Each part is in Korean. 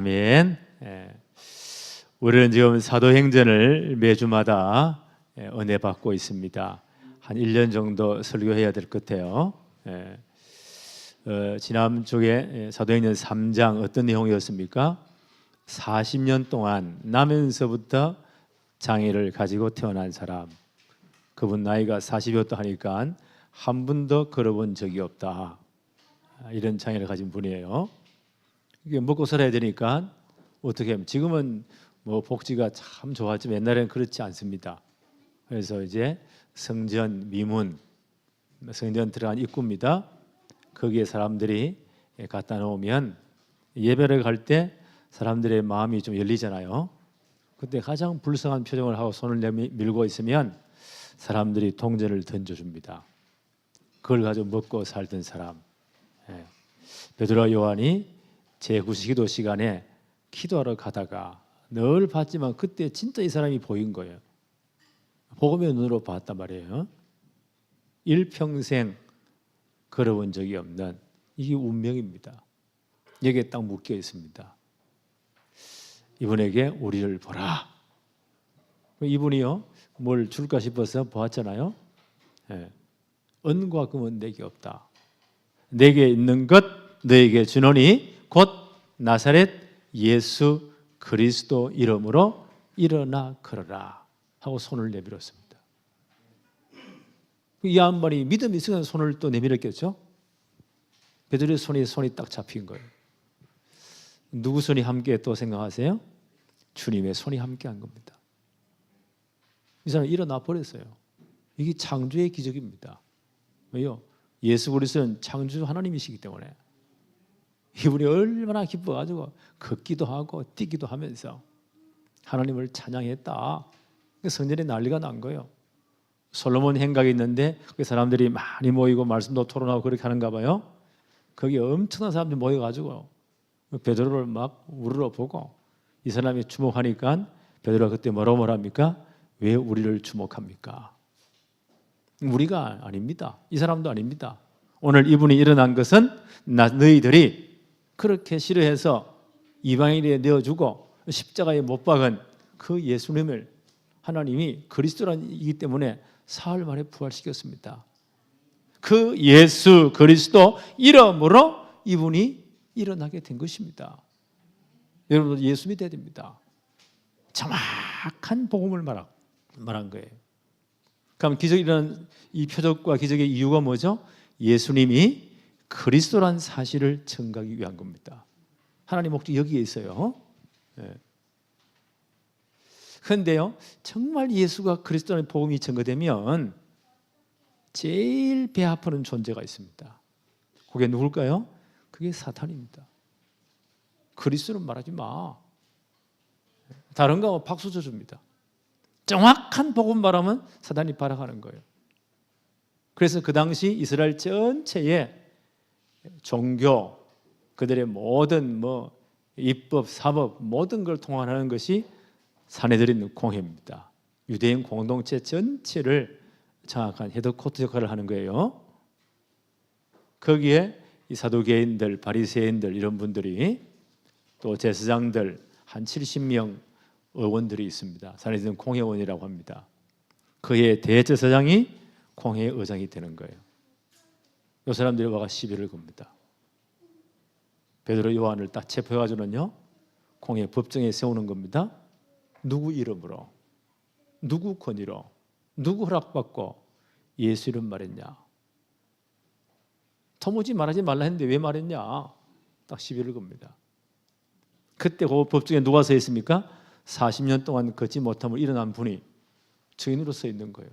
아멘. 우리는 지금 사도행전을 매주마다 은혜 받고 있습니다. 한 1년 정도 설교해야 될 것 같아요. 지난 주에 사도행전 3장 어떤 내용이었습니까? 40년 동안 나면서부터 장애를 가지고 태어난 사람, 그분 나이가 40여도 하니까 한 번도 걸어본 적이 없다, 이런 장애를 가진 분이에요. 이게 먹고 살아야 되니까 어떻게 하면, 지금은 뭐 복지가 참 좋았지만 옛날에는 그렇지 않습니다. 그래서 이제 성전 미문, 성전 들어간 입구입니다. 거기에 사람들이 갖다 놓으면 예배를 갈 때 사람들의 마음이 좀 열리잖아요. 그때 가장 불쌍한 표정을 하고 손을 밀고 있으면 사람들이 동전을 던져줍니다. 그걸 가지고 먹고 살던 사람. 베드로와 요한이 제9기도 시간에 기도하러 가다가 늘 봤지만 그때 진짜 이 사람이 보인 거예요. 복음의 눈으로 봤단 말이에요. 일평생 걸어본 적이 없는, 이게 운명입니다. 여기에 딱 묶여 있습니다. 이분에게 우리를 보라. 이분이요, 뭘 줄까 싶어서 보았잖아요. 은과 금은 내게 없다. 내게 있는 것 너에게 주노니 곧 나사렛 예수 그리스도 이름으로 일어나 걸어라 하고 손을 내밀었습니다. 이 양반이 믿음이 있으면 손을 또 내밀었겠죠. 베드로의 손이 딱 잡힌 거예요. 누구 손이 함께 또 생각하세요? 주님의 손이 함께한 겁니다. 이 사람이 일어나 버렸어요. 이게 창조의 기적입니다. 왜요? 예수 그리스도는 창조 하나님이시기 때문에 이분이 얼마나 기뻐가지고 걷기도 하고 뛰기도 하면서 하나님을 찬양했다. 성전에 난리가 난 거예요. 솔로몬 행각이 있는데 그 사람들이 많이 모이고 말씀도 토론하고 그렇게 하는가 봐요. 거기 엄청난 사람들이 모여가지고 베드로를 막 우르르 보고, 이 사람이 주목하니까 베드로가 그때 뭐라고 말합니까? 왜 우리를 주목합니까? 우리가 아닙니다. 이 사람도 아닙니다. 오늘 이분이 일어난 것은 너희들이 그렇게 싫어해서 이방인에 내어주고 십자가에 못 박은 그 예수님을 하나님이 그리스도이기 때문에 사흘 만에 부활시켰습니다. 그 예수 그리스도 이름으로 이분이 일어나게 된 것입니다. 여러분도 예수 믿어야 됩니다. 정확한 복음을 말한 거예요. 그럼 기적이 일어난 이 표적과 기적의 이유가 뭐죠? 예수님이 그리스도란 사실을 증가하기 위한 겁니다. 하나님 목적이 여기에 있어요. 그런데요, 정말 예수가 그리스도라는 복음이 증거되면 제일 배 아프는 존재가 있습니다. 그게 누굴까요? 그게 사탄입니다. 그리스도는 말하지 마. 다른 거 박수 쳐줍니다. 정확한 복음 말하면 사탄이 발악하는 거예요. 그래서 그 당시 이스라엘 전체에 종교, 그들의 모든 입법, 사법 모든 걸 통한하는 것이 사내들인 공회입니다. 유대인 공동체 전체를 장악한 헤드코트 역할을 하는 거예요. 거기에 이 사두개인들, 바리새인들 이런 분들이, 또 제사장들 한 70명 의원들이 있습니다. 사내들은 공회원이라고 합니다. 그의 대제사장이 공회 의장이 되는 거예요. 이 사람들이 와가 시비를 겁니다. 베드로 요한을 딱 체포해가지고는요, 공회 법정에 세우는 겁니다. 누구 이름으로, 누구 권위로, 누구 허락받고 예수 이름 말했냐? 도무지 말하지 말라 했는데 왜 말했냐? 딱 시비를 겁니다. 그때 그 법정에 누가 서 있습니까? 40년 동안 걷지 못함을 일어난 분이 증인으로 서 있는 거예요.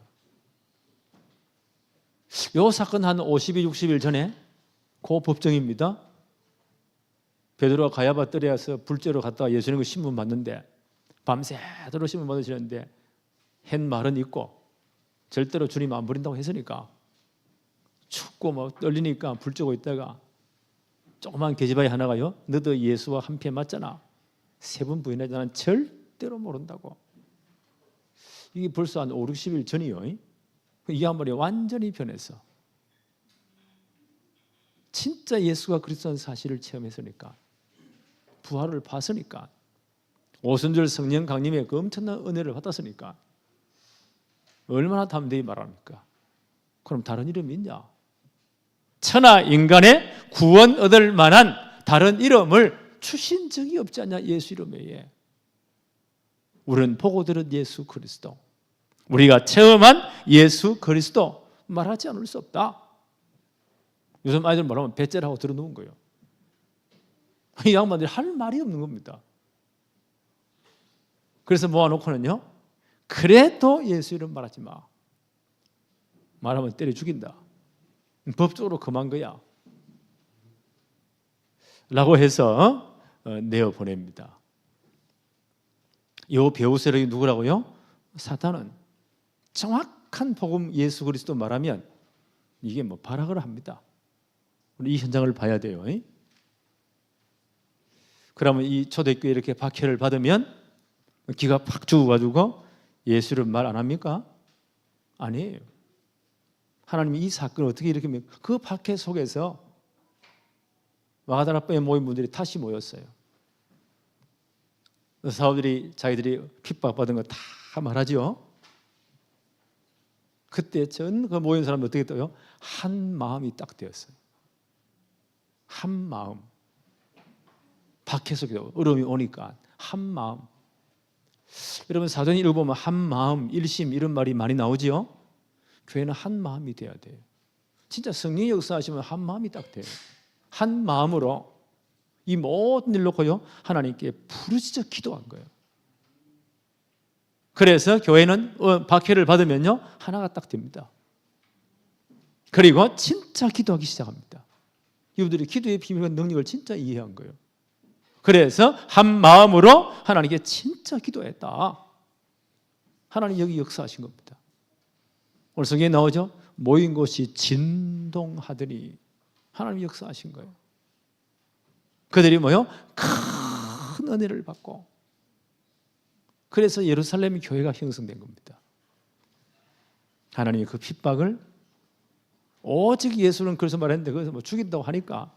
이 사건 한 50일, 60일 전에 그 법정입니다. 베드로가 가야바 뜰에서 불죄로 갔다가 예수님의 신문 받는데 밤새도록 신문 받으시는데 한 말은 있고, 절대로 주님 안 버린다고 했으니까 춥고 막 떨리니까 불 쬐고 있다가 조그만 계집아이 하나가요, 너도 예수와 한패 맞잖아, 3번 부인하지 나는 절대로 모른다고. 이게 벌써 한 5, 60일 전이요. 이 양반이 완전히 변했어. 진짜 예수가 그리스도라는 사실을 체험했으니까 부활을 봤으니까, 오순절 성령 강림의 그 엄청난 은혜를 받았으니까 얼마나 담대히 말합니까? 그럼 다른 이름이 있냐? 천하 인간의 구원 얻을 만한 다른 이름을 주신 적이 없지 않냐? 예수 이름 외에. 우리는 보고 들은 예수 그리스도, 우리가 체험한 예수 그리스도 말하지 않을 수 없다. 요즘 아이들 말하면 배째라고 들어놓은 거예요. 이 양반들이 할 말이 없는 겁니다. 그래서 모아놓고는요, 그래도 예수 이름 말하지 마. 말하면 때려 죽인다. 법적으로 금한 거야. 라고 해서 내어보냅니다. 이 배후 세력이 누구라고요? 사탄은 정확한 복음 예수 그리스도 말하면 이게 뭐 발악을 합니다. 우리 이 현장을 봐야 돼요. 그러면 이 초대교회 이렇게 박해를 받으면 기가 팍 죽어가지고 예수를 말 안 합니까? 아니에요. 하나님이 이 사건을 어떻게 이렇게, 그 박해 속에서 마가다라바에 모인 분들이 다시 모였어요. 사람들이 자기들이 핍박받은 거 다 말하죠. 그때 전 그 모인 사람들 어떻게 떠요? 한 마음이 딱 되었어요. 한 마음. 박해 속에 어려움이 오니까 한 마음. 여러분 사도행 읽어보면 한 마음, 일심 이런 말이 많이 나오지요. 교회는 한 마음이 돼야 돼요. 진짜 성령의 역사하시면 한 마음이 딱 돼요. 한 마음으로 이 모든 일 놓고요 하나님께 부르짖어 기도한 거예요. 그래서 교회는 박해를 받으면요 하나가 딱 됩니다. 그리고 진짜 기도하기 시작합니다. 이분들이 기도의 비밀과 능력을 진짜 이해한 거예요. 그래서 한 마음으로 하나님께 진짜 기도했다. 하나님 여기 역사하신 겁니다. 오늘 성경에 나오죠. 모인 곳이 진동하더니 하나님 역사하신 거예요. 그들이 뭐요? 큰 은혜를 받고, 그래서 예루살렘 교회가 형성된 겁니다. 하나님이 그 핍박을 오직 예수는 그래서 말했는데 그래서 뭐 죽인다고 하니까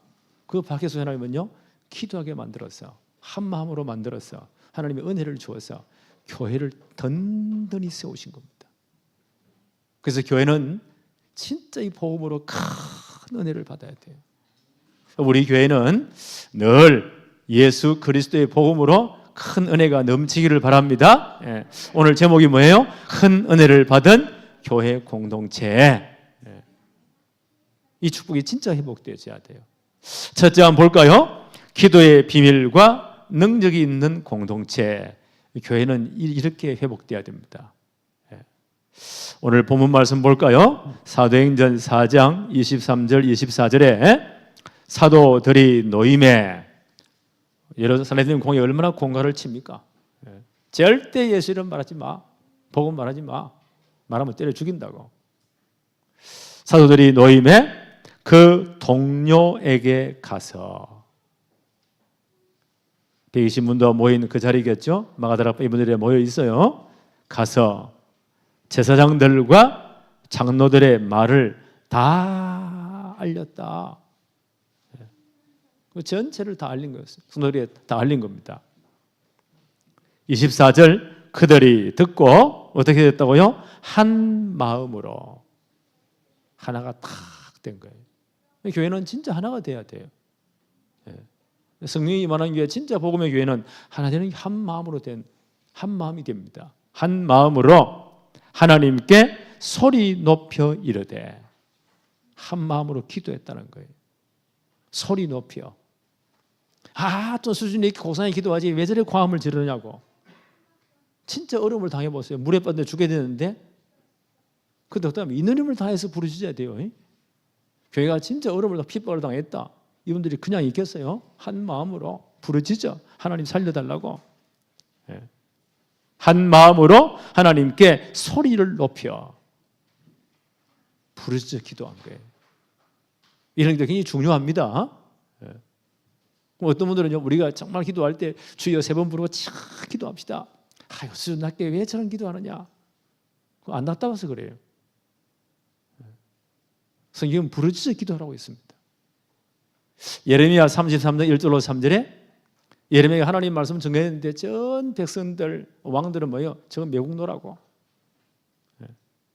그 밖에서 하나님은요 기도하게 만들어서 한 마음으로 만들어서 하나님의 은혜를 주어서 교회를 든든히 세우신 겁니다. 그래서 교회는 진짜 이 복음으로 큰 은혜를 받아야 돼요. 우리 교회는 늘 예수 그리스도의 복음으로 큰 은혜가 넘치기를 바랍니다. 오늘 제목이 뭐예요? 큰 은혜를 받은 교회 공동체. 이 축복이 진짜 회복되어야 돼요. 첫째 한번 볼까요? 기도의 비밀과 능력이 있는 공동체. 교회는 이렇게 회복되어야 됩니다. 오늘 본문 말씀 볼까요? 사도행전 4장 23절 24절에 사도들이 노임에, 예루살렘 공에 얼마나 공갈을 칩니까? 절대 예수 이름 말하지 마. 복음 말하지 마. 말하면 때려 죽인다고. 사도들이 노임에 그 동료에게 가서, 120분도 모인 그 자리겠죠? 마가다락바 이분들이 모여 있어요. 가서 제사장들과 장로들의 말을 다 알렸다. 그 전체를 다 알린 거였어요. 성도들이 다 알린 겁니다. 24절 그들이 듣고 어떻게 됐다고요? 한 마음으로 하나가 탁 된 거예요. 교회는 진짜 하나가 돼야 돼요. 성령이 임하는 교회, 진짜 복음의 교회는 하나 되는 한 마음으로 된, 한 마음이 됩니다. 한 마음으로 하나님께 소리 높여 이르되, 한 마음으로 기도했다는 거예요. 소리 높여. 좀 수준이 이렇게 고상하게 기도하지 왜 저래 과음을 지르냐고. 진짜 어려움을 당해보세요. 물에 빠져 죽게 되는데 그다음에 있는 힘을 다해서 부르짖어야 돼요. 교회가 진짜 어려움을 핍박을 당했다. 이분들이 그냥 있겠어요? 한 마음으로 부르짖어 하나님 살려달라고. 한 마음으로 하나님께 소리를 높여 부르짖어 기도한 거예요. 이런 게 굉장히 중요합니다. 어떤 분들은요, 우리가 정말 기도할 때 주여 3번 부르고 참 기도합시다. 수준 낮게 왜 저런 기도하느냐? 안 낫다고서 그래요. 성경은 부르짖어 기도하라고 했습니다. 예레미야 33장 1절로 3절에 예레미야가 하나님 말씀 전했는데 전 백성들 왕들은 뭐예요? 저건 매국노라고.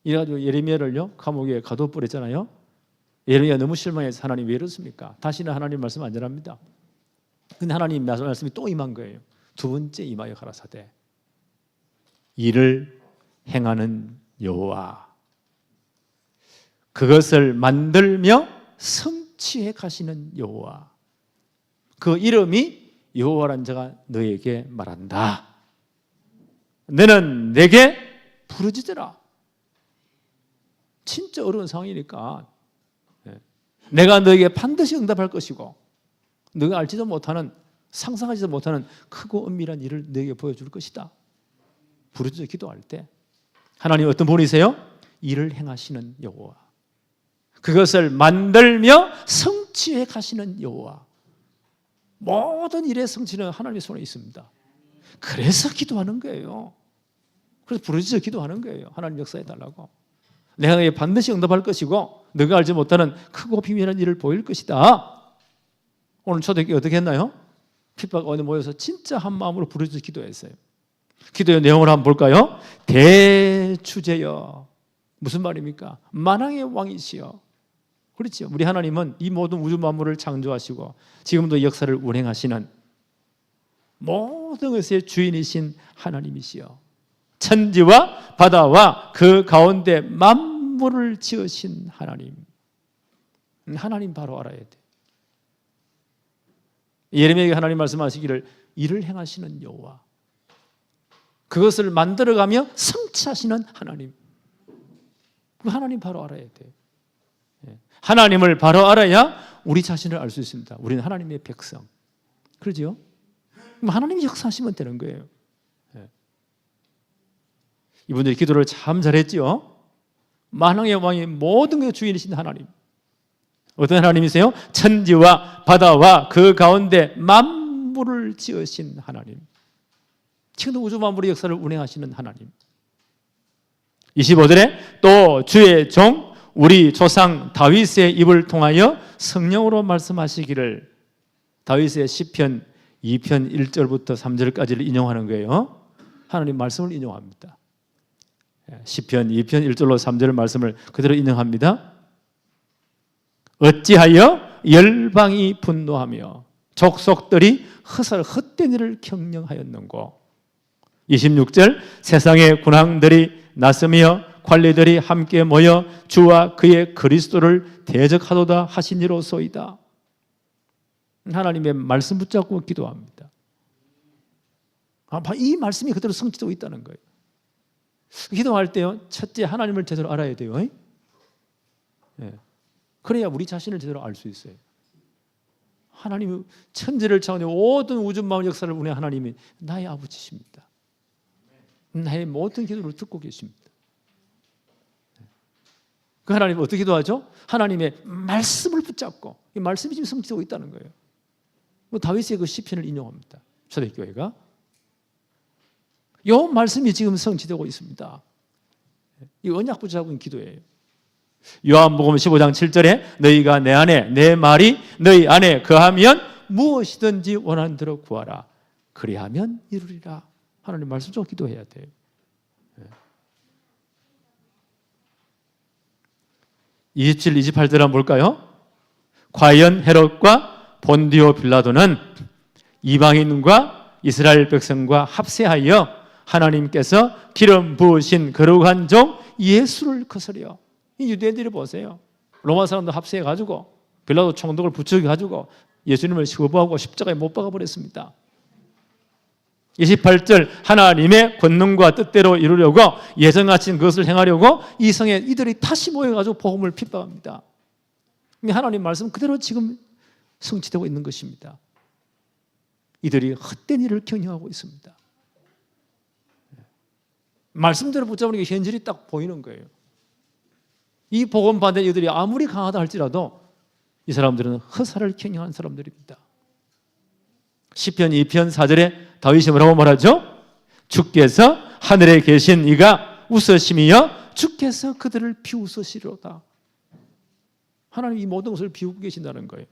이래가지고 예레미야를요 감옥에 가둬버렸잖아요. 예레미야 너무 실망해서 하나님 왜 이렇습니까? 다시는 하나님 말씀 안 전합니다. 근데 하나님 말씀이 또 임한 거예요. 두 번째 임하여 가라사대 이를 행하는 여호와 그것을 만들며 성취해 가시는 여호와 그 이름이 여호와란 자가 너에게 말한다. 너는 내게 부르짖으라. 진짜 어려운 상황이니까 내가 너에게 반드시 응답할 것이고 너가 알지도 못하는 상상하지도 못하는 크고 은밀한 일을 너에게 보여줄 것이다. 부르짖어 기도할 때 하나님 어떤 분이세요? 일을 행하시는 여호와 그것을 만들며 성취해 가시는 여호와 모든 일의 성취는 하나님의 손에 있습니다. 그래서 기도하는 거예요. 그래서 부르짖어 기도하는 거예요. 하나님 역사해 달라고. 내가 너에게 반드시 응답할 것이고 너가 알지 못하는 크고 비밀한 일을 보일 것이다. 오늘 초대교회 어떻게 했나요? 핍박 어디 모여서 진짜 한 마음으로 부르짖어 기도했어요. 기도의 내용을 한번 볼까요? 대주제여 무슨 말입니까? 만왕의 왕이시여. 그렇죠. 우리 하나님은 이 모든 우주 만물을 창조하시고 지금도 역사를 운행하시는 모든 것의 주인이신 하나님이시여. 천지와 바다와 그 가운데 만물을 지으신 하나님. 하나님 바로 알아야 돼. 예레미야에게 하나님 말씀하시기를 일을 행하시는 여호와 그것을 만들어가며 성취하시는 하나님. 하나님 바로 알아야 돼. 하나님을 바로 알아야 우리 자신을 알 수 있습니다. 우리는 하나님의 백성. 그러죠? 그럼 하나님이 역사하시면 되는 거예요. 이분들이 기도를 참 잘했죠. 만왕의 왕이 모든 것의 주인이신 하나님. 어떤 하나님이세요? 천지와 바다와 그 가운데 만물을 지으신 하나님. 지금도 우주 만물의 역사를 운행하시는 하나님. 25절에 또 주의 종 우리 조상 다윗의 입을 통하여 성령으로 말씀하시기를 다윗의 시편 2편 1절부터 3절까지를 인용하는 거예요. 하나님 말씀을 인용합니다. 시편 2편 1절로 3절 말씀을 그대로 인용합니다. 어찌하여 열방이 분노하며 족속들이 헛된 일을 경영하였는고 26절 세상의 군왕들이 나서며 관리들이 함께 모여 주와 그의 그리스도를 대적하도다 하시니로소이다. 하나님의 말씀 붙잡고 기도합니다. 이 말씀이 그대로 성취되고 있다는 거예요. 기도할 때요, 첫째 하나님을 제대로 알아야 돼요. 그래야 우리 자신을 제대로 알 수 있어요. 하나님이 천지를 창조해 모든 우주 만물 역사를 운행 하나님이 나의 아버지십니다. 나의 모든 기도를 듣고 계십니다. 그 하나님은 어떻게 기도하죠? 하나님의 말씀을 붙잡고 이 말씀이 지금 성취되고 있다는 거예요. 다윗의 그 시편을 인용합니다. 초대교회가 이 말씀이 지금 성취되고 있습니다. 이 언약 붙잡은 기도예요. 요한복음 15장 7절에 너희가 내 안에 내 말이 너희 안에 거하면 무엇이든지 원하는 대로 구하라. 그리하면 이루리라. 하나님 말씀 좀 기도해야 돼요. 27, 28절 한번 볼까요? 과연 헤롯과 본디오 빌라도는 이방인과 이스라엘 백성과 합세하여 하나님께서 기름 부으신 거룩한 종 예수를 거스려. 이 유대인들이 보세요. 로마 사람도 합세해가지고 빌라도 총독을 부추겨가지고 예수님을 거부하고 십자가에 못 박아버렸습니다. 28절 하나님의 권능과 뜻대로 이루려고 예정하신 것을 행하려고 이 성에 이들이 다시 모여가지고 복음을 핍박합니다. 하나님 말씀 그대로 지금 성취되고 있는 것입니다. 이들이 헛된 일을 경영하고 있습니다. 말씀대로 붙잡는 게 현실이 딱 보이는 거예요. 이 복음 받는 이들이 아무리 강하다 할지라도 이 사람들은 허사를 경영한 사람들입니다. 시편 2편 4절에 다윗이 뭐라고 말하죠? 주께서 하늘에 계신 이가 웃으심이여 주께서 그들을 비웃으시리로다. 하나님 이 모든 것을 비우고 계신다는 거예요.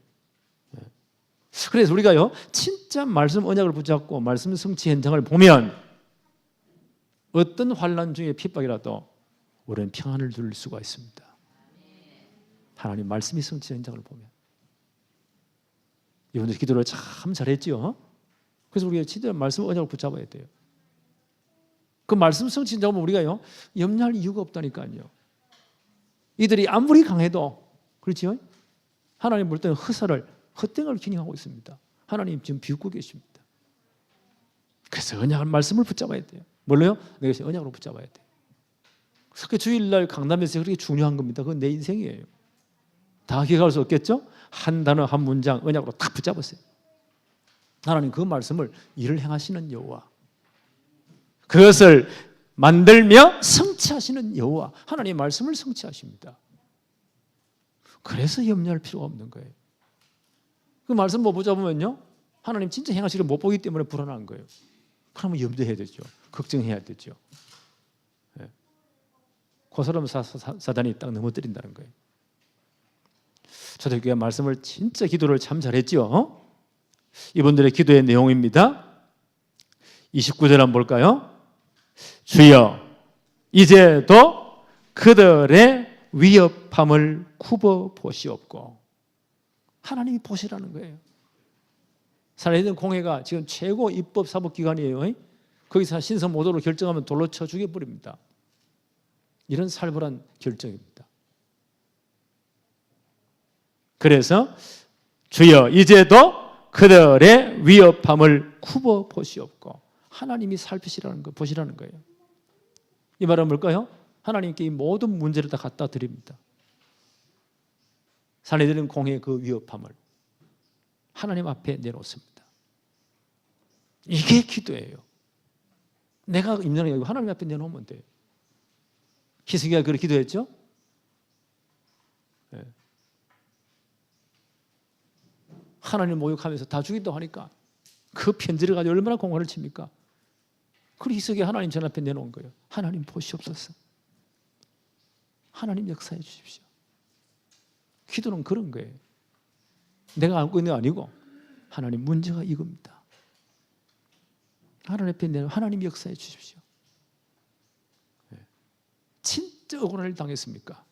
그래서 우리가요 진짜 말씀 언약을 붙잡고 말씀 성취 현장을 보면 어떤 환난 중에 핍박이라도 우리는 평안을 누릴 수가 있습니다. 하나님 말씀이 성취 현장을 보면. 이분들 기도를 참 잘했죠. 그래서 우리가 진짜 말씀 언약을 붙잡아야 돼요. 그 말씀 성취 현장을 보면 우리가요 염려할 이유가 없다니까요. 이들이 아무리 강해도 그렇죠? 하나님 볼 때는 헛되을 기능하고 있습니다. 하나님 지금 비웃고 계십니다. 그래서 언약을 말씀을 붙잡아야 돼요. 뭘로요? 내가 언약으로 붙잡아야 돼요. 그 주일날 강남에서 그렇게 중요한 겁니다. 그건 내 인생이에요. 다 기억할 수 없겠죠? 한 단어 한 문장 언약으로 딱 붙잡았어요. 하나님 그 말씀을 일을 행하시는 여호와, 그것을 만들며 성취하시는 여호와, 하나님의 말씀을 성취하십니다. 그래서 염려할 필요가 없는 거예요. 그 말씀 못 붙잡으면요 하나님 진짜 행하시기를 못 보기 때문에 불안한 거예요. 그러면 염려해야 되죠. 걱정해야 되죠. 네. 그 사람 사단이 딱 넘어뜨린다는 거예요. 초대교회 말씀을 진짜 기도를 참 잘했죠. 이분들의 기도의 내용입니다. 29절 한번 볼까요? 주여 이제도 그들의 위협함을 굽어 보시옵고. 하나님이 보시라는 거예요. 산헤드린 공회가 지금 최고 입법 사법기관이에요. 거기서 신성 모독으로 결정하면 돌로 쳐 죽여버립니다. 이런 살벌한 결정입니다. 그래서 주여 이제도 그들의 위협함을 굽어 보시옵고. 하나님이 살피시라는 거, 보시라는 거예요. 이 말은 뭘까요? 하나님께 이 모든 문제를 다 갖다 드립니다. 산헤드린 공회의 그 위협함을 하나님 앞에 내놓습니다. 이게 기도예요. 내가 임자는 게 아니고 하나님 앞에 내놓으면 돼요. 히스기야가 그렇게 기도했죠? 네. 하나님 모욕하면서 다 죽인다고 하니까 그 편지를 가지고 얼마나 공허를 칩니까? 그리고 히스기야 하나님 전 앞에 내놓은 거예요. 하나님 보시옵소서. 하나님 역사해 주십시오. 기도는 그런 거예요. 내가 안고 있는 게 아니고 하나님 문제가 이겁니다. 하나님 앞에 내놓은 하나님 역사해 주십시오. 진짜 억울한 일 당했습니까?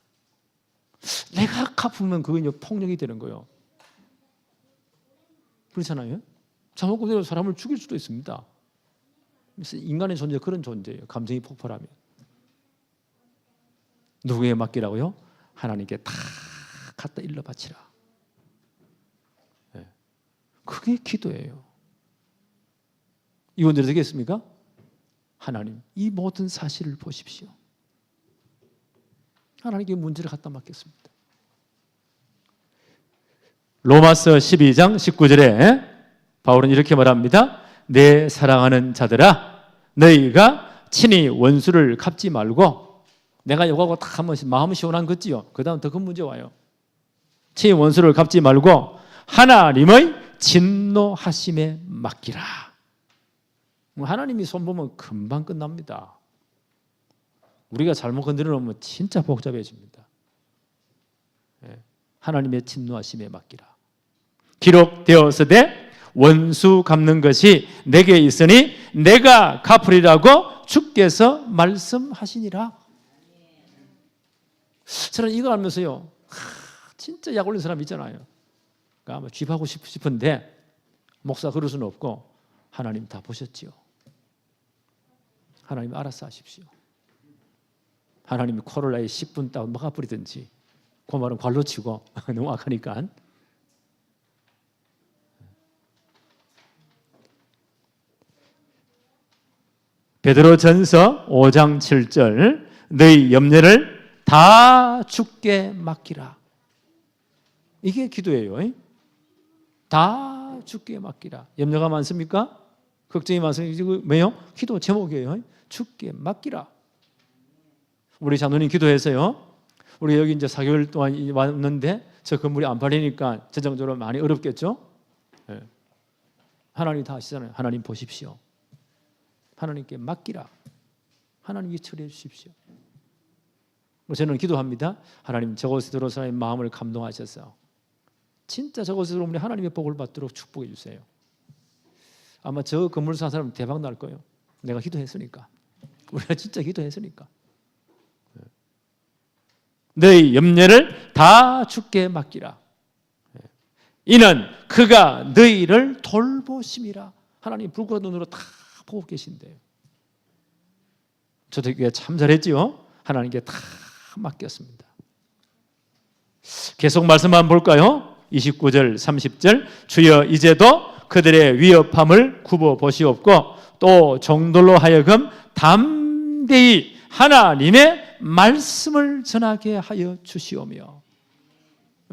내가 갚으면 그건 폭력이 되는 거예요. 그렇잖아요. 잘못 그대로 사람을 죽일 수도 있습니다. 그래서 인간의 존재 그런 존재예요. 감정이 폭발하면. 누구에게 맡기라고요? 하나님께 다 갖다 일러 바치라. 네. 그게 기도예요. 이분들이 되겠습니까? 하나님, 이 모든 사실을 보십시오. 하나님께 문제를 갖다 맡겼습니다. 로마서 12장 19절에 바울은 이렇게 말합니다. 내 사랑하는 자들아, 너희가 친히 원수를 갚지 말고. 내가 요거하고 딱 한 번씩 마음 시원한 거지요. 그 다음 더 큰 문제 와요. 친히 원수를 갚지 말고 하나님의 진노하심에 맡기라. 하나님이 손보면 금방 끝납니다. 우리가 잘못 건드려 놓으면 진짜 복잡해집니다. 하나님의 진노하심에 맡기라. 기록되었으되 원수 갚는 것이 내게 있으니 내가 갚으리라고 주께서 말씀하시니라. 저는 이거 알면서요, 진짜 약 올린 사람 있잖아요. 그러니까 아마 쥐하고 싶은데 목사 그럴 수는 없고 하나님 다 보셨지요. 하나님 알아서 하십시오. 하나님이 코로나에 10분 딱 막아버리든지, 그 말은 관로 치고 너무 악하니까. 베드로전서 5장 7절 너희 염려를 다 주께 맡기라. 이게 기도예요. 다 주께 맡기라. 염려가 많습니까? 걱정이 많습니까? 왜요? 기도 제목이에요. 주께 맡기라. 우리 장로님 기도해서요. 우리 여기 이제 4개월 동안 왔는데 저 건물이 안 팔리니까 재정적으로 많이 어렵겠죠? 네. 하나님 다 아시잖아요. 하나님 보십시오. 하나님께 맡기라. 하나님이 처리해 주십시오. 저는 기도합니다. 하나님 저곳에 들어온 사람의 마음을 감동하셔서 진짜 저것으로 우리 하나님의 복을 받도록 축복해 주세요. 아마 저 건물 산 사람 대박 날 거예요. 내가 기도했으니까. 우리가 진짜 기도했으니까. 너희 염려를 다 주께 맡기라. 이는 그가 너희를 돌보심이라. 하나님 불과 눈으로 다 보고 계신대요. 저도 이게 참 잘했지요. 하나님께 다 맡겼습니다. 계속 말씀 한번 볼까요? 29절 30절 주여 이제도 그들의 위협함을 굽어 보시옵고 또 종들로 하여금 담대히 하나님의 말씀을 전하게 하여 주시오며.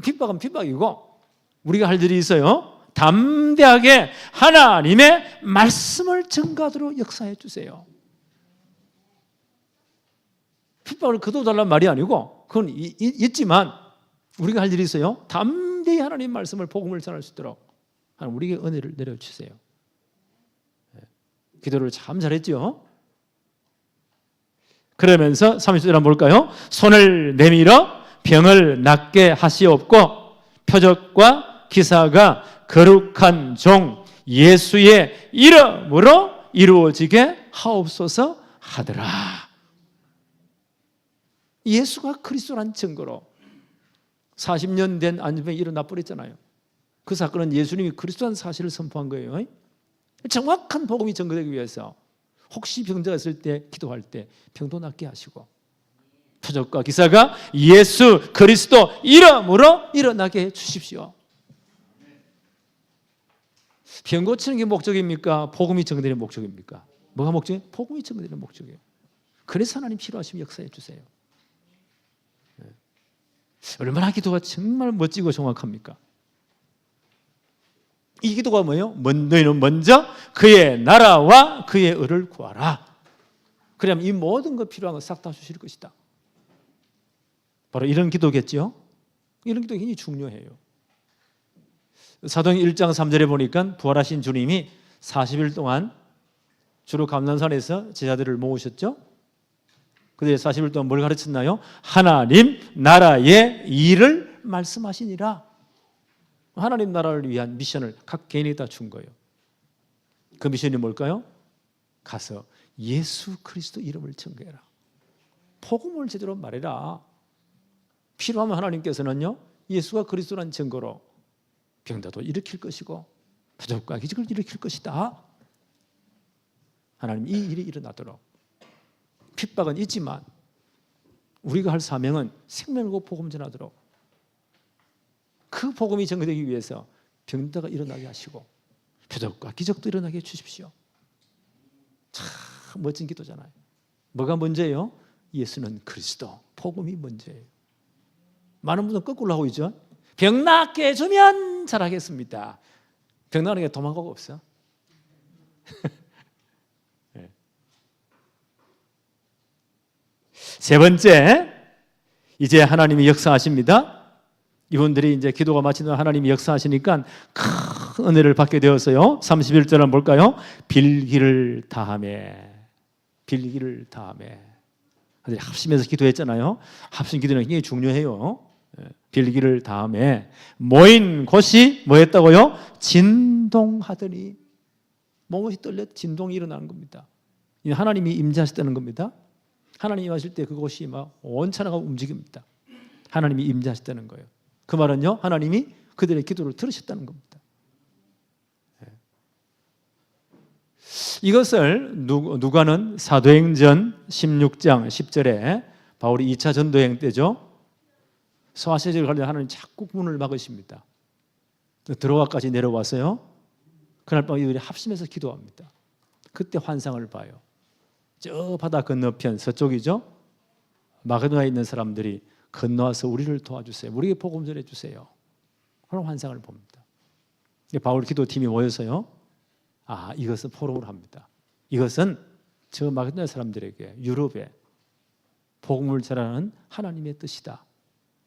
핍박은 핍박이고 우리가 할 일이 있어요. 담대하게 하나님의 말씀을 전가하도록 역사해 주세요. 핍박을 거둬달라는 말이 아니고 그건 있지만 우리가 할 일이 있어요. 담대히 하나님 말씀을 복음을 전할 수 있도록 하나님 우리에게 은혜를 내려주세요. 기도를 참 잘했죠. 그러면서 30절 한번 볼까요? 손을 내밀어 병을 낫게 하시옵고 표적과 기사가 거룩한 종 예수의 이름으로 이루어지게 하옵소서 하더라. 예수가 그리스도란 증거로 40년 된 안전병이 일어나 버렸잖아요. 그 사건은 예수님이 그리스도란 사실을 선포한 거예요. 정확한 복음이 전거되기 위해서 혹시 병자가 있을 때 기도할 때 병도 낫게 하시고 표적과 기사가 예수 그리스도 이름으로 일어나게 해 주십시오. 병 고치는 게 목적입니까? 복음이 전거되는 목적입니까? 뭐가 목적이에요? 복음이 전거되는 목적이에요. 그래서 하나님 필요하시면 역사해 주세요. 얼마나 기도가 정말 멋지고 정확합니까? 이 기도가 뭐예요? 너희는 먼저 그의 나라와 그의 의를 구하라. 그러면 이 모든 것 필요한 거 싹 다 주실 것이다. 바로 이런 기도겠죠. 이런 기도가 굉장히 중요해요. 사도행 1장 3절에 보니까 부활하신 주님이 40일 동안 주로 감난산에서 제자들을 모으셨죠. 그들이 40일 동안 뭘 가르쳤나요? 하나님 나라의 일을 말씀하시니라. 하나님 나라를 위한 미션을 각 개인에다 준 거예요. 그 미션이 뭘까요? 가서 예수 그리스도 이름을 전거해라. 복음을 제대로 말해라. 필요하면 하나님께서는요 예수가 그리스도라는 증거로 병자도 일으킬 것이고 표적과 기적을 일으킬 것이다. 하나님 이 일이 일어나도록. 핍박은 있지만 우리가 할 사명은 생명을 복음 전하도록 그 복음이 전거되기 위해서 병자가 일어나게 하시고 표적과 기적도 일어나게 해 주십시오. 참 멋진 기도잖아요. 뭐가 문제예요? 예수는 그리스도, 복음이 문제예요. 많은 분들은 거꾸로 하고 있죠. 병 낫게 해주면 잘하겠습니다. 병 나는 게 도망가고 없어. 네. 세 번째, 이제 하나님이 역사하십니다. 이분들이 이제 기도가 마치면 하나님이 역사하시니까 큰 은혜를 받게 되었어요. 31절 한번 볼까요? 빌기를 다하매. 빌기를 다하매. 합심해서 기도했잖아요. 합심 기도는 굉장히 중요해요. 빌기를 다하매 모인 곳이 뭐였다고요? 진동하더니 몸이 떨려 진동이 일어나는 겁니다. 하나님이 임재하셨다는 겁니다. 하나님이 하실 때 그곳이 막 온천하고 움직입니다. 하나님이 임재하셨다는 거예요. 그 말은요, 하나님이 그들의 기도를 들으셨다는 겁니다. 이것을 누가는 사도행전 16장 10절에 바울이 2차 전도행 때죠. 소아시아지를 가려면 하나님 자꾸 문을 막으십니다. 드로아까지 내려와서요. 그날 밤 이들이 합심해서 기도합니다. 그때 환상을 봐요. 저 바다 건너편 서쪽이죠. 마게도나에 있는 사람들이 건너와서 우리를 도와주세요. 우리에게 복음 전해 주세요. 그런 환상을 봅니다. 바울 기도팀이 모여서요. 이것은 포럼을 합니다. 이것은 저 마게도나 사람들에게 유럽에 복음을 전하는 하나님의 뜻이다.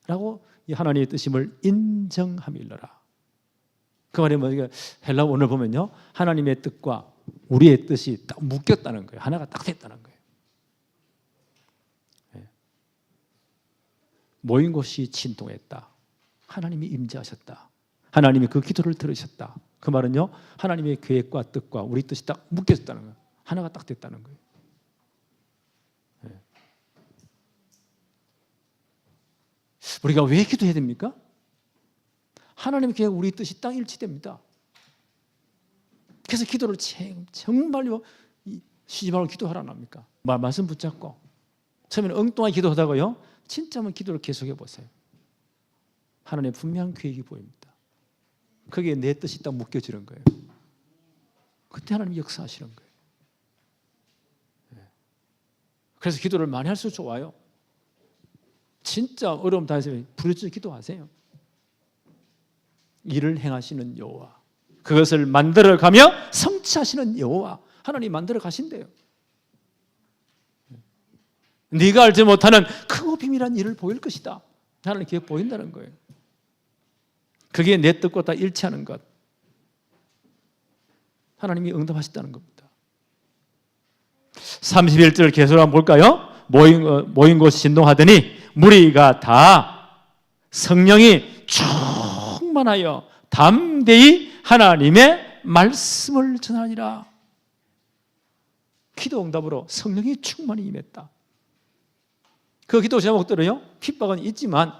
라고 이 하나님의 뜻임을 인정함일러라. 그 말이 뭐냐? 헬라 오늘 보면요, 하나님의 뜻과 우리의 뜻이 딱 묶였다는 거예요. 하나가 딱 됐다는 거예요. 모인 곳이 진동했다. 하나님이 임재하셨다. 하나님이 그 기도를 들으셨다. 그 말은요, 하나님의 계획과 뜻과 우리 뜻이 딱 묶여졌다는 거예요. 하나가 딱 됐다는 거예요. 우리가 왜 기도해야 됩니까? 하나님의 계획, 우리 뜻이 딱 일치됩니다. 그래서 기도를 정말요 쉬지 말고 기도하라는 겁니까? 말씀 붙잡고 처음에는 엉뚱하게 기도하다가요 진짜 한번 기도를 계속해 보세요. 하나님의 분명한 계획이 보입니다. 거기에 내 뜻이 딱 묶여지는 거예요. 그때 하나님이 역사하시는 거예요. 그래서 기도를 많이 할수록 좋아요. 진짜 어려움 당해서 부르짖어 기도하세요. 일을 행하시는 여호와, 그것을 만들어가며 성취하시는 여호와, 하나님 만들어 가신대요. 네가 알지 못하는 크고 비밀한 일을 보일 것이다. 하나님 계획 보인다는 거예요. 그게 내 뜻과 다 일치하는 것, 하나님이 응답하셨다는 겁니다. 31절 계속 한번 볼까요? 모인 곳이 진동하더니 무리가 다 성령이 충만하여 담대히 하나님의 말씀을 전하니라. 기도 응답으로 성령이 충만히 임했다. 그 기도 제목대로요 핍박은 있지만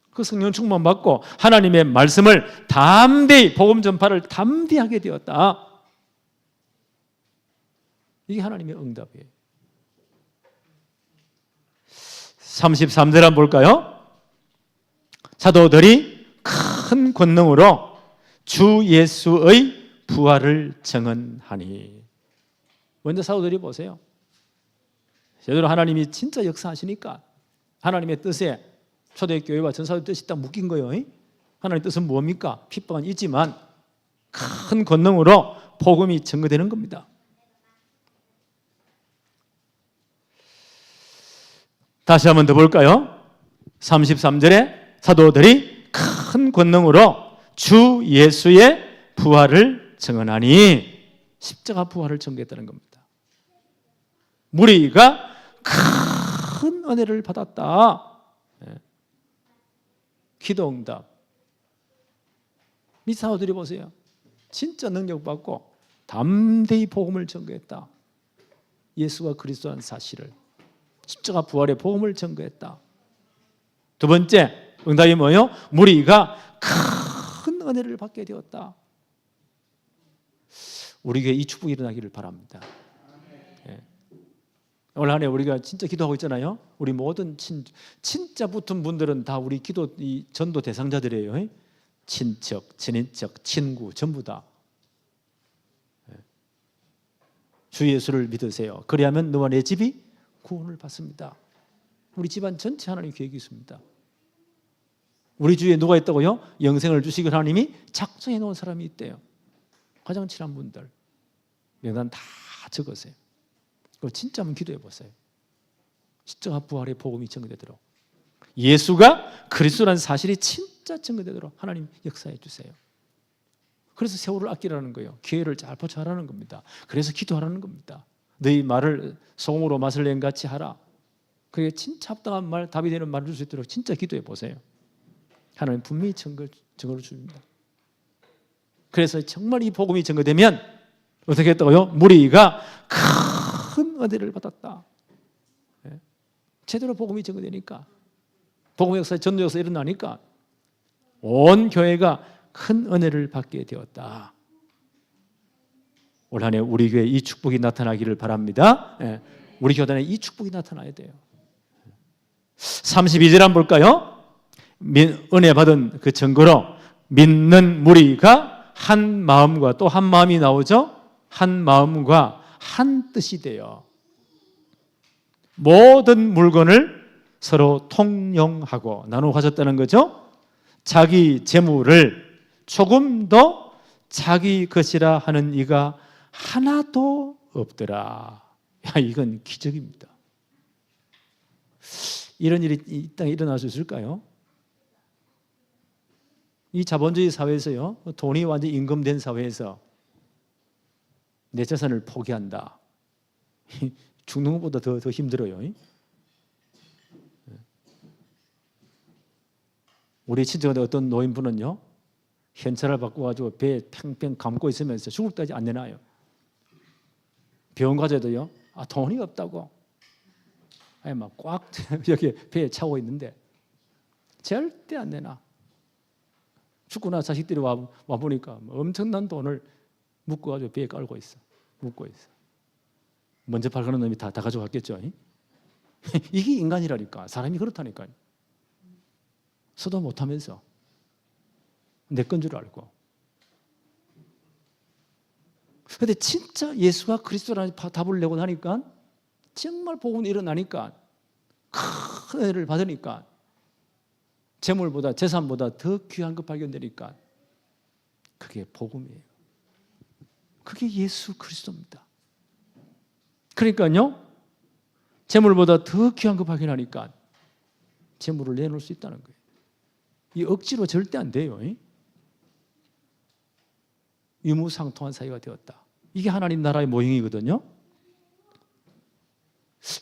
그 성령 충만 받고 하나님의 말씀을 담대히, 복음 전파를 담대하게 되었다. 이게 하나님의 응답이에요. 33절 한번 볼까요? 사도들이 큰 권능으로 주 예수의 부활을 증언하니. 먼저 사도들이 보세요. 제대로 하나님이 진짜 역사하시니까 하나님의 뜻에 초대교회와 전사도의 뜻이 딱 묶인 거예요. 하나님의 뜻은 뭡니까? 핍박은 있지만 큰 권능으로 복음이 증거되는 겁니다. 다시 한번 더 볼까요? 33절에 사도들이 큰 권능으로 주 예수의 부활을 증언하니, 십자가 부활을 증거했다는 겁니다. 무리가 큰 은혜를 받았다. 기도 응답. 이 사도들이 보세요. 진짜 능력받고 담대히 복음을 증거했다. 예수가 그리스도라는 사실을, 십자가 부활의 복음을 증거했다. 두 번째 응답이 뭐예요? 무리가 큰 은혜를 받게 되었다. 우리 교회에 이 축복이 일어나기를 바랍니다. 올 한 해 우리가 진짜 기도하고 있잖아요. 우리 모든 진짜 붙은 분들은 다 우리 기도 이 전도 대상자들이에요. 친척, 친인척, 친구 전부 다. 주 예수를 믿으세요. 그리하면 너와 내 집이 구원을 받습니다. 우리 집안 전체 하나님 계획이 있습니다. 우리 주위에 누가 있다고요? 영생을 주시길 하나님이 작정해 놓은 사람이 있대요. 가장 친한 분들 명단 다 적으세요. 그럼 진짜 한번 기도해 보세요. 십자가 부활의 복음이 증거되도록, 예수가 그리스도라는 사실이 진짜 증거되도록 하나님 역사해 주세요. 그래서 세월을 아끼라는 거예요. 기회를 잘 포착하라는 겁니다. 그래서 기도하라는 겁니다. 너희 말을 소금으로 맛을 낸 같이 하라. 그게 진짜 합당한 말, 답이 되는 말을 줄 수 있도록 진짜 기도해 보세요. 하나님 분명히 증거를 줍니다. 그래서 정말 이 복음이 증거되면 어떻게 했다고요? 무리가 큰 은혜를 받았다. 제대로 복음이 증거되니까, 복음 역사, 전도 역사 일어나니까 온 교회가 큰 은혜를 받게 되었다. 올 한 해 우리 교회에 이 축복이 나타나기를 바랍니다. 우리 교단에 이 축복이 나타나야 돼요. 32절 한번 볼까요? 은혜 받은 그 증거로 믿는 무리가 한 마음과, 또 한 마음이 나오죠. 한 마음과 한 뜻이 되어 모든 물건을 서로 통용하고 나누어 가졌다는 거죠. 자기 재물을 조금 더 자기 것이라 하는 이가 하나도 없더라. 야, 이건 기적입니다. 이런 일이 이 땅에 일어날 수 있을까요? 이 자본주의 사회에서요, 돈이 완전히 임금된 사회에서 내 재산을 포기한다. 죽는 것보다 더 힘들어요. 우리 친척한테 어떤 노인분은요, 현찰을 바꿔가지고 배에 팽팽 감고 있으면서 죽을 때까지 안 내놔요. 병원 가져도요. 돈이 없다고. 아니 막 꽉 여기 배에 차고 있는데 절대 안 내놔. 죽고 나 자식들이 와 보니까 엄청난 돈을 묶어가지고 배에 깔고 있어. 묶고 있어. 먼저 발견한 놈이 다 가져갔겠죠. 이게 인간이라니까. 사람이 그렇다니까요. 서도 못하면서 내 건 줄 알고. 그런데 진짜 예수가 그리스도라는 답을 내고 나니까 정말 복음이 일어나니까 큰 은혜를 받으니까 재물보다 재산보다 더 귀한 것 발견되니까 그게 복음이에요. 그게 예수 그리스도입니다. 그러니까요. 재물보다 더 귀한 거 발견하니까 재물을 내놓을 수 있다는 거예요. 이 억지로 절대 안 돼요. 유무상통한 사이가 되었다. 이게 하나님 나라의 모형이거든요.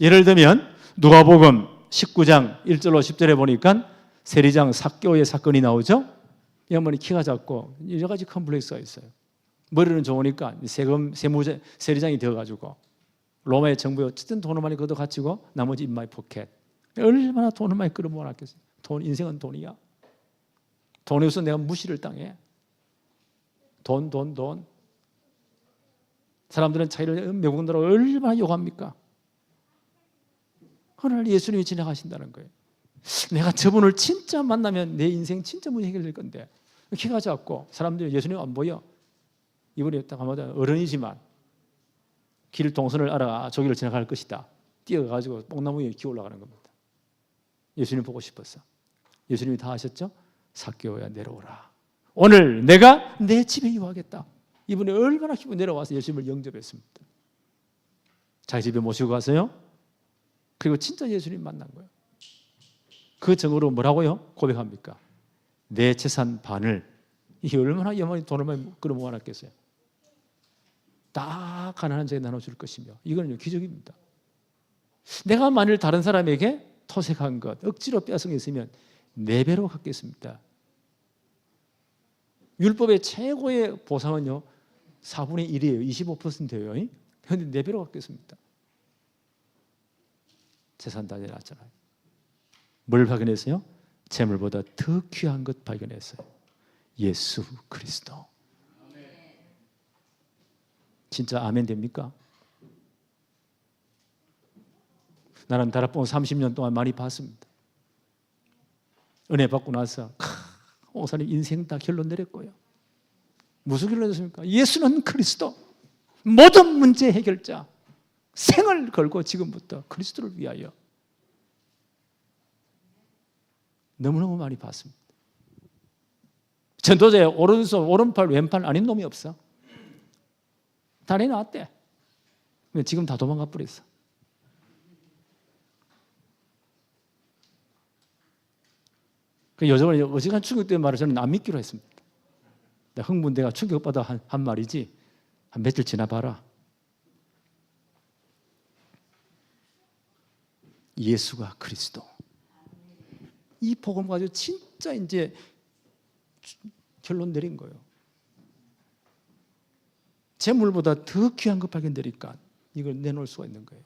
예를 들면 누가복음 19장 1절로 10절에 보니까 세리장 삭개오의 사건이 나오죠. 이 어머니 키가 작고 여러 가지 컴플렉스가 있어요. 머리는 좋으니까 세리장이 되어가지고 로마의 정부에 어쨌든 돈을 많이 걷어가지고 나머지 인마이 포켓. 얼마나 돈을 많이 끌어모았겠어요. 인생은 돈이야. 돈이 없어 내가 무시를 당해. 돈. 사람들은 자기를 매국노라고 얼마나 욕합니까? 그러나 예수님이 지나가신다는 거예요. 내가 저분을 진짜 만나면 내 인생 진짜 문제 해결될 건데 키가 작고 사람들이 예수님 안 보여. 이분이 딱 한마디 어른이지만 길 동선을 알아 저기를 지나갈 것이다. 뛰어가지고 뽕나무 위에 기어 올라가는 겁니다. 예수님 보고 싶었어. 예수님이 다 하셨죠? 삭개오야 내려오라. 오늘 내가 내 집에 유하겠다. 이분이 얼마나 기분 내려와서 예수님을 영접했습니다. 자기 집에 모시고 가서요. 그리고 진짜 예수님 만난 거예요. 그 정으로 뭐라고요? 고백합니까? 내 재산 반을 이게 얼마나 여만이 돈을 많이 끌어모아놨겠어요. 다 가난한 자에게 나눠줄 것이며 이거는 기적입니다. 내가 만일 다른 사람에게 토색한 것 억지로 빼앗은 게 있으면 4배로 갚겠습니다. 율법의 최고의 보상은요 4분의 1이에요. 25%예요. 그런데 4배로 갚겠습니다. 재산 다 내놨잖아요. 뭘 발견했어요? 재물보다 더 귀한 것 발견했어요. 예수 그리스도. 진짜 아멘 됩니까? 나는 다락봉 30년 동안 많이 봤습니다. 은혜 받고 나서 목사님 인생 다 결론 내렸고요. 무슨 결론 내렸습니까? 예수는 그리스도, 모든 문제 해결자, 생을 걸고 지금부터 그리스도를 위하여. 너무너무 많이 봤습니다. 전도자의 오른손, 오른팔, 왼팔 아닌 놈이 없어. 다 내놨대. 근데 지금 다 도망가 버렸어. 그 요즘은 어지간한 충격된 말을 저는 안 믿기로 했습니다. 흥분돼가 충격받아 한 말이지 한 며칠 지나봐라. 예수가 그리스도. 이 복음 가지고 진짜 이제 결론 내린 거예요. 재물보다 더 귀한 것 발견되니까 이걸 내놓을 수가 있는 거예요.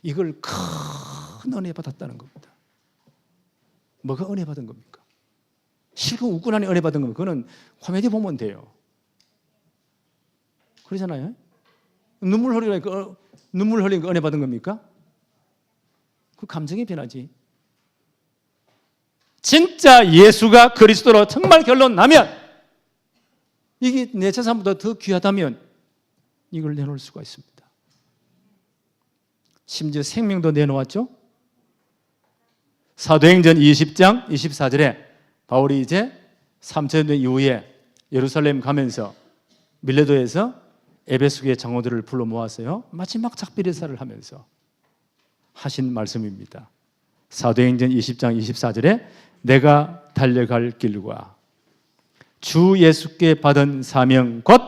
이걸 큰 은혜 받았다는 겁니다. 뭐가 은혜 받은 겁니까? 실컷 웃고 나니 은혜 받은 겁니까? 그거는 코미디 보면 돼요. 그러잖아요. 눈물 흘리니까 은혜 받은 겁니까? 그 감정이 변하지. 진짜 예수가 그리스도로 정말 결론 나면 이게 내 재산보다 더 귀하다면 이걸 내놓을 수가 있습니다. 심지어 생명도 내놓았죠. 사도행전 20장 24절에 바울이 이제 3천년 이후에 예루살렘 가면서 밀레도에서 에베소교회 장로들을 불러 모았어요. 마지막 작별인사를 하면서 하신 말씀입니다. 사도행전 20장 24절에 내가 달려갈 길과 주 예수께 받은 사명 곧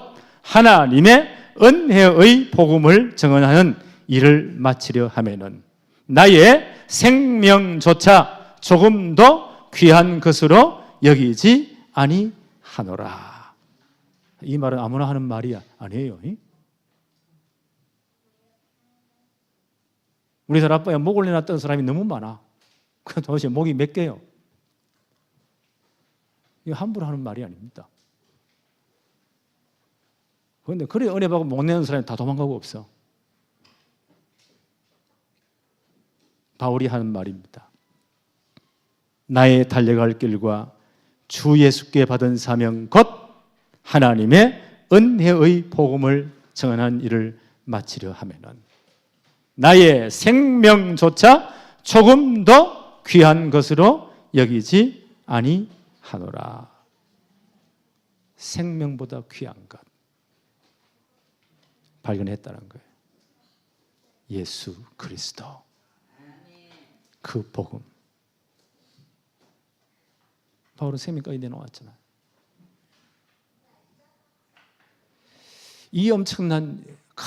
하나님의 은혜의 복음을 증언하는 일을 마치려 하면은 나의 생명조차 조금 더 귀한 것으로 여기지 아니하노라. 이 말은 아무나 하는 말이 아니에요. 우리 아빠야 목 올려놨던 사람이 너무 많아. 그 도대체 목이 몇 개요? 이거 함부로 하는 말이 아닙니다. 그런데 그래 은혜 받고 못 내는 사람이 다 도망가고 없어. 바울이 하는 말입니다. 나의 달려갈 길과 주 예수께 받은 사명 곧 하나님의 은혜의 복음을 전하는 일을 마치려 하면은 나의 생명조차 조금 더 귀한 것으로 여기지 아니하노라. 생명보다 귀한 것 발견했다는 거예요. 예수 그리스도, 그 복음. 바울은 생명까지 내놓았잖아요. 이 엄청난 큰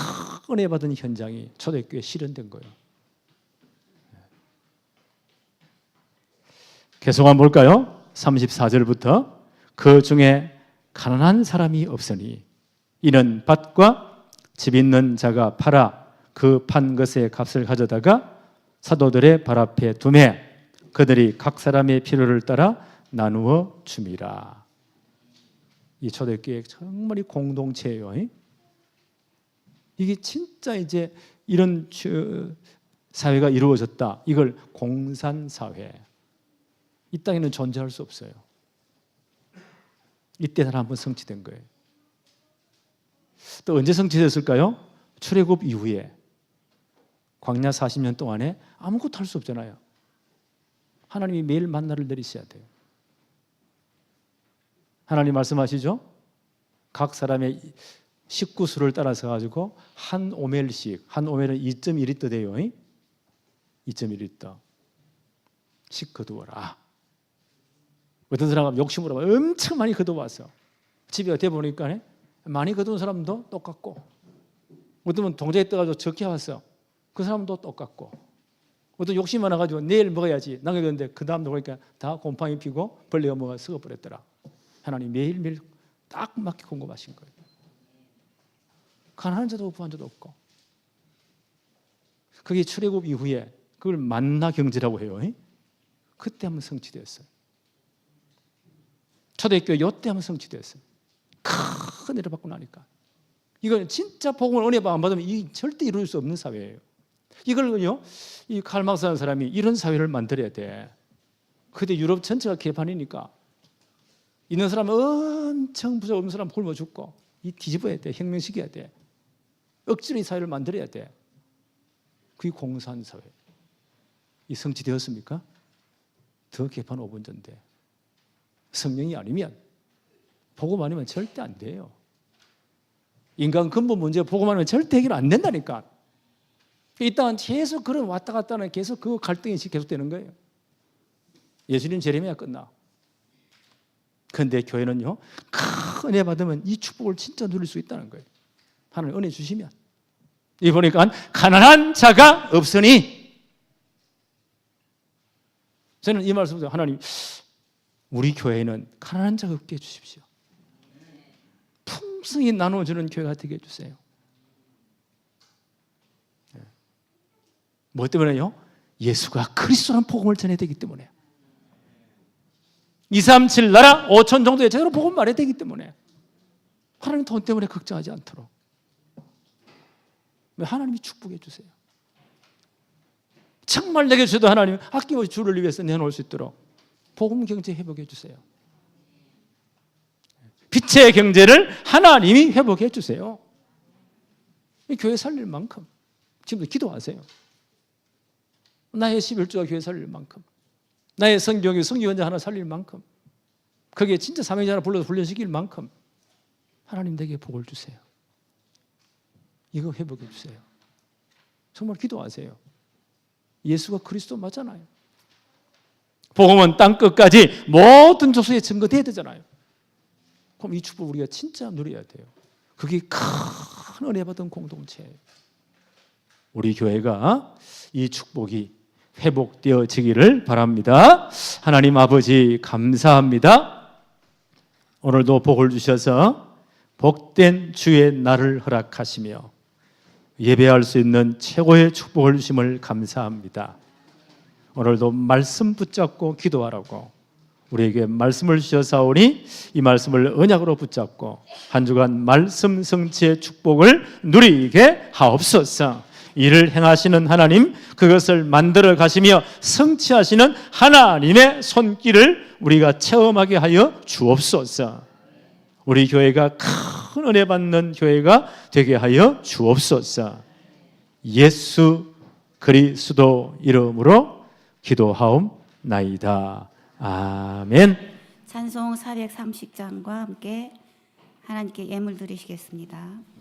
은혜 받은 현장이 초대교회에 실현된 거예요. 계속하면 볼까요? 34절부터 그 중에 가난한 사람이 없으니 이는 밭과 집 있는 자가 팔아 그 판 것의 값을 가져다가 사도들의 발 앞에 두매 그들이 각 사람의 필요를 따라 나누어 줌이라. 이 초대교회 정말 이 공동체예요. 이게 진짜 이제 이런 사회가 이루어졌다. 이걸 공산사회. 이 땅에는 존재할 수 없어요. 이때 한번 성취된 거예요. 또 언제 성취됐을까요? 출애굽 이후에 광야 40년 동안에 아무것도 할 수 없잖아요. 하나님이 매일 만나를 내리셔야 돼요. 하나님 말씀하시죠? 각 사람의 식구수를 따라서 가지고 한 오멜씩, 한 오멜은 2.1리터 돼요. 2.1리터 씩 거두어라. 어떤 사람은 욕심으로 엄청 많이 거두어왔어. 집에 어떻게 보니까 많이 거두은 사람도 똑같고, 어떤 분 동자에 떠가지고 적게 왔어. 그 사람도 똑같고, 어떤 욕심 많아가지고 내일 먹어야지 남겨뒀는데 그 다음 먹으니까 다 곰팡이 피고 벌레가 뭐가 썩어버렸더라. 하나님 매일매일 딱 맞게 공급하신 거예요. 가난한 자도 부한 자도 없고. 그게 출애굽 이후에 그걸 만나 경제라고 해요. 그때 한번 성취되었어요. 초대교회 요때 한번 성취되었어요. 큰 은혜를 받고 나니까. 이건 진짜 복음을 은혜 안 받으면 이 절대 이룰 수 없는 사회예요. 이걸요, 이 칼 막스라는 사람이 이런 사회를 만들어야 돼. 그때 유럽 전체가 개판이니까 있는 사람은 엄청 부자, 없는 사람 굶어 죽고 이 뒤집어야 돼. 혁명시켜야 돼. 억지로 이 사회를 만들어야 돼. 그게 공산사회. 이 성취되었습니까? 더 개판 5분 전인데 성령이 아니면 복음 아니면 절대 안 돼요. 인간 근본 문제 복음 아니면 절대 해결 안 된다니까. 이 땅은 계속 그런 왔다 갔다 하는 계속 그 갈등이 계속되는 거예요. 예수님 재림해야 끝나. 그런데 교회는요, 큰 은혜 받으면 이 축복을 진짜 누릴 수 있다는 거예요. 하나님 은혜 주시면. 이 보니까 가난한 자가 없으니, 저는 이 말씀을 하나님 우리 교회에는 가난한 자가 없게 해주십시오. 풍성히 나눠주는 교회가 되게 해주세요. 뭐 때문에요? 예수가 그리스도라는 복음을 전해야 되기 때문에. 237 나라 5천 정도의 제대로 복음 말해야 되기 때문에. 하나님 돈 때문에 걱정하지 않도록 하나님이 축복해 주세요. 정말 내게 주셔도 하나님 아낌없이 주를 위해서 내놓을 수 있도록 복음 경제 회복해 주세요. 빛의 경제를 하나님이 회복해 주세요. 이 교회 살릴 만큼 지금도 기도하세요. 나의 11조가 교회 살릴 만큼, 나의 성경이 성기원자 하나 살릴 만큼, 거기에 진짜 사명자 하나 불러서 훈련시킬 만큼 하나님 내게 복을 주세요. 이거 회복해 주세요. 정말 기도하세요. 예수가 그리스도 맞잖아요. 복음은 땅끝까지 모든 족속에 증거돼야 되잖아요. 그럼 이 축복 우리가 진짜 누려야 돼요. 그게 큰 은혜 받은 공동체예요. 우리 교회가 이 축복이 회복되어지기를 바랍니다. 하나님 아버지 감사합니다. 오늘도 복을 주셔서 복된 주의 날을 허락하시며 예배할 수 있는 최고의 축복을 주심을 감사합니다. 오늘도 말씀 붙잡고 기도하라고 우리에게 말씀을 주셔사오니 이 말씀을 언약으로 붙잡고 한 주간 말씀 성취의 축복을 누리게 하옵소서. 이를 행하시는 하나님, 그것을 만들어 가시며 성취하시는 하나님의 손길을 우리가 체험하게 하여 주옵소서. 우리 교회가 큰 은혜 받는 교회가 되게 하여 주옵소서. 예수 그리스도 이름으로 기도하옵나이다. 아멘. 찬송 430장과 함께 하나님께 예물 드리시겠습니다.